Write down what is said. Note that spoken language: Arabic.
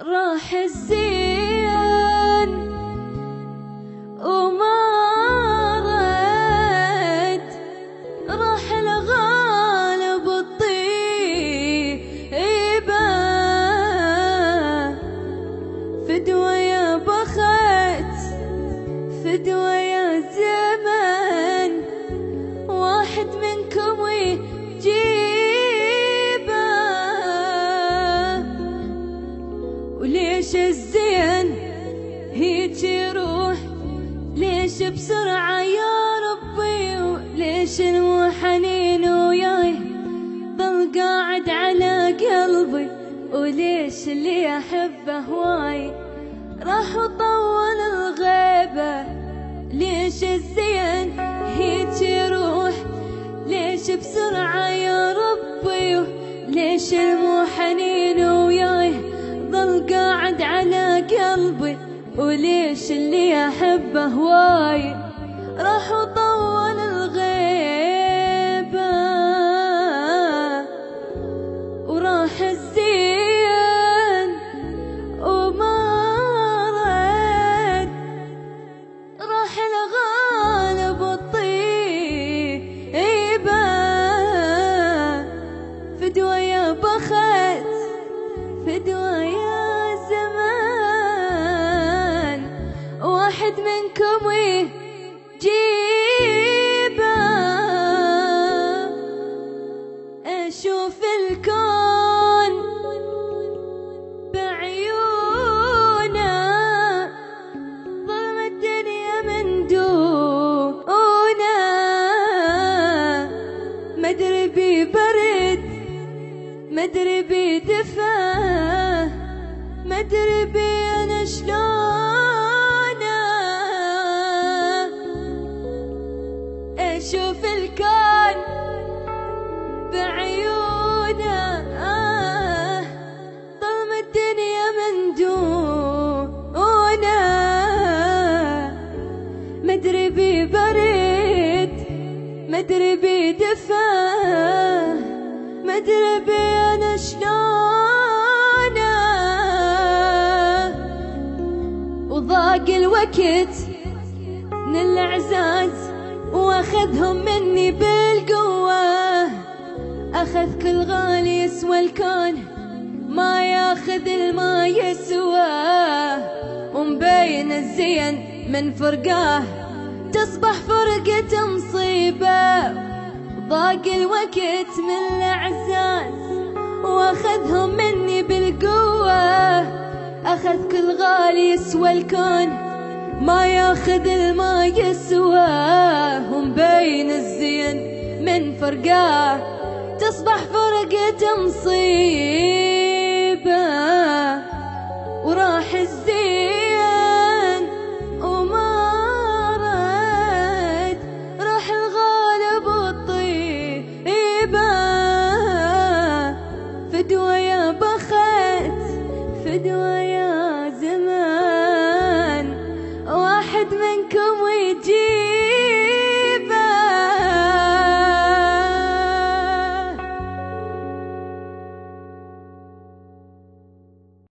راح الزين وما رد، راح الغالب الطيبة، فدوى يا بخت فدوى يا زمن، واحد منكم ويجيبه. وليش الزين هيج يروح، ليش بسرعة يا ربي، وليش المحنين وياي ضل قاعد على قلبي، وليش اللي أحبه هواي راح وطول الغيبة. ليش الزين هيج يروح، ليش بسرعة يا ربي، ليش المحنين وياي ضل قاعد على قلبي، وليش اللي أحبه هواي راح وطول الغيبة. وراح الزين وما رد، راح الغالب الطيبة، فدوى يا بخت فدوى يا زمان، واحد منكم ويجيبه. أشوف الكون بعيونه، ظلم الدنيا من دونه، مدري ببرد مدري بدفا، مدري بي أنا شلونه. أشوف الكون بعيونه، ظلم الدنيا من دونه، مدري ببرد مدري بدفا، مدري بي أنا شلونه. وضاق الوقت من الأعزاز واخذهم مني بالقوة، أخذ كل غالي يسوى الكون ما ياخذ الما يسواه، ومبين الزين من فرقاه تصبح فرقة مصيبة. ضاق الوقت من الأعزاز واخذهم مني بالقوة، أخذ كل غالي يسوى الكون ما ياخذ الما يسواه، ومبين الزين من فرقاه تصبح فرقة مصيبة.